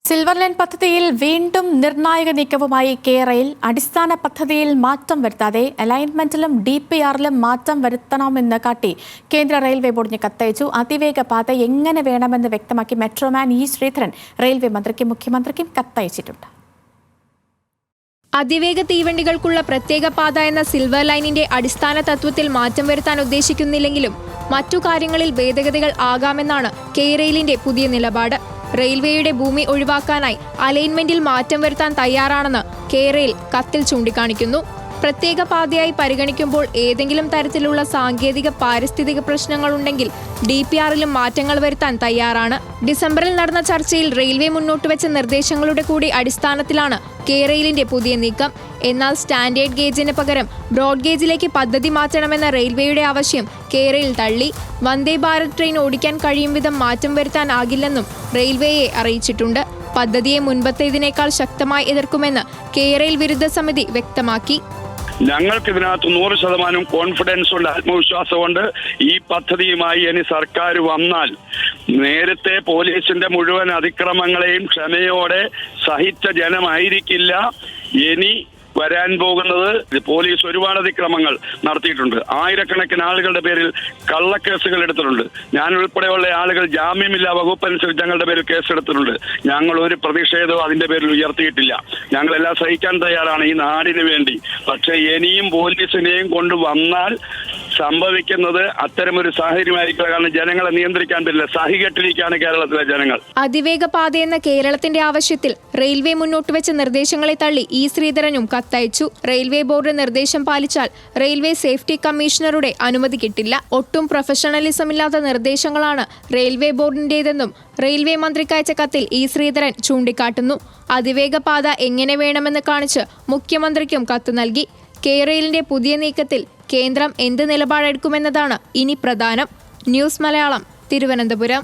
Silver line പദ്ധതിയിൽ വീണ്ടും നിർണായക നീക്കവുമായി കേരയിൽ അടിസ്ഥാന പദ്ധതിയിൽ മാറ്റം വരുത്താതെ അലൈൻമെന്റിലും DPRലും മാറ്റം വരുത്തണമെന്ന് കാട്ടി കേന്ദ്ര റെയിൽവേ ബോർഡിന് കത്തയച്ചു. അതിവേഗ പാത എങ്ങനെ വേണമെന്ന് വ്യക്തമാക്കി മെട്രോമാൻ ഇ ശ്രീധരൻ റെയിൽവേ മന്ത്രിക്കും മുഖ്യമന്ത്രിക്കും കത്തയച്ചിട്ടുണ്ട്. അതിവേഗ തീവണ്ടികൾക്കുള്ള പ്രത്യേക പാത എന്ന സിൽവർ ലൈനിന്റെ അടിസ്ഥാന തത്വത്തിൽ മാറ്റം വരുത്താൻ ഉദ്ദേശിക്കുന്നില്ലെങ്കിലും മറ്റു കാര്യങ്ങളിൽ ഭേദഗതികൾ ആകാമെന്നാണ് കെയ്റെയിലിന്റെ പുതിയ നിലപാട്. റെയിൽവേയുടെ ഭൂമി ഒഴിവാക്കാനായി അലൈൻമെന്റിൽ മാറ്റം വരുത്താൻ തയ്യാറാണെന്ന് കെയ്റെയിൽ കത്തിൽ ചൂണ്ടിക്കാണിക്കുന്നു. പ്രത്യേക പാതയായി പരിഗണിക്കുമ്പോൾ ഏതെങ്കിലും തരത്തിലുള്ള സാങ്കേതിക പാരിസ്ഥിതിക പ്രശ്നങ്ങളുണ്ടെങ്കിൽ DPRലും മാറ്റങ്ങൾ വരുത്താൻ തയ്യാറാണ്. ഡിസംബറിൽ നടന്ന ചർച്ചയിൽ റെയിൽവേ മുന്നോട്ടുവെച്ച നിർദ്ദേശങ്ങളുടെ കൂടി അടിസ്ഥാനത്തിലാണ് കെയ്റെയിലിന്റെ പുതിയ നീക്കം. എന്നാൽ സ്റ്റാൻഡേർഡ് ഗേജിന് പകരം ബ്രോഡ് ഗേജിലേക്ക് പദ്ധതി മാറ്റണമെന്ന റെയിൽവേയുടെ ആവശ്യം കെയ്റെയിൽ തള്ളി. വന്ദേ ഭാരത് ട്രെയിൻ ഓടിക്കാൻ കഴിയും വിധം മാറ്റം വരുത്താനാകില്ലെന്നും റെയിൽവേയെ അറിയിച്ചിട്ടുണ്ട്. പദ്ധതിയെ മുൻപത്തേതിനേക്കാൾ ശക്തമായി എതിർക്കുമെന്ന് കെയ്റെയിൽ വിരുദ്ധ സമിതി വ്യക്തമാക്കി. ഞങ്ങൾക്ക് ഇതിനകത്ത് 100% കോൺഫിഡൻസ് ഉണ്ട്, ആത്മവിശ്വാസമുണ്ട്. ഈ പദ്ധതിയുമായി ഇനി സർക്കാർ വന്നാൽ നേരത്തെ പോലീസിന്റെ മുഴുവൻ അതിക്രമങ്ങളെയും ക്ഷമയോടെ സഹിച്ച ജനമായിരിക്കില്ല ഇനി വരാൻ പോകുന്നത്. പോലീസ് ഒരുപാട് അതിക്രമങ്ങൾ നടത്തിയിട്ടുണ്ട്. ആയിരക്കണക്കിന് ആളുകളുടെ പേരിൽ കള്ളക്കേസുകൾ എടുത്തിട്ടുണ്ട്. ഞാൻ ഉൾപ്പെടെയുള്ള ആളുകൾ ജാമ്യമില്ലാ വകുപ്പ് അനുസരിച്ച് ഞങ്ങളുടെ പേരിൽ കേസെടുത്തിട്ടുണ്ട്. ഞങ്ങൾ ഒരു പ്രതിഷേധവും അതിന്റെ പേരിൽ ഉയർത്തിയിട്ടില്ല. ഞങ്ങളെല്ലാം സഹിക്കാൻ തയ്യാറാണ് ഈ നാടിന് വേണ്ടി. പക്ഷെ ഇനിയും പോലീസിനെയും കൊണ്ടുവന്നാൽ സംഭവിക്കുന്നത് അത്തരമൊരു സാഹചര്യമായിരിക്കില്ല. കാരണം ജനങ്ങളെ നിയന്ത്രിക്കാൻ പറ്റില്ല. സഹികെട്ടിരിക്കുകയാണ് കേരളത്തിലെ ജനങ്ങൾ. അതിവേഗ പാതയെന്ന കേരളത്തിന്റെ ആവശ്യത്തിൽ റെയിൽവേ മുന്നോട്ടുവെച്ച നിർദ്ദേശങ്ങളെ തള്ളി ഇ ശ്രീധരനും കത്തയച്ചു. റെയിൽവേ ബോർഡ് നിർദ്ദേശം പാലിച്ചാൽ റെയിൽവേ സേഫ്റ്റി കമ്മീഷണറുടെ അനുമതി കിട്ടില്ല. ഒട്ടും പ്രൊഫഷണലിസം ഇല്ലാത്ത നിർദ്ദേശങ്ങളാണ് റെയിൽവേ ബോർഡിന്റേതെന്നും റെയിൽവേ മന്ത്രിക്കയച്ച കത്തിൽ ഇ ശ്രീധരൻ ചൂണ്ടിക്കാട്ടുന്നു. അതിവേഗ പാത എങ്ങനെ വേണമെന്ന് കാണിച്ച് മുഖ്യമന്ത്രിക്കും കത്ത് നൽകി. കെയ്റെയിലിന്റെ പുതിയ നീക്കത്തിൽ കേന്ദ്രം എന്ത് നിലപാടെടുക്കുമെന്നതാണ് ഇനി പ്രധാനം. ന്യൂസ് മലയാളം, തിരുവനന്തപുരം.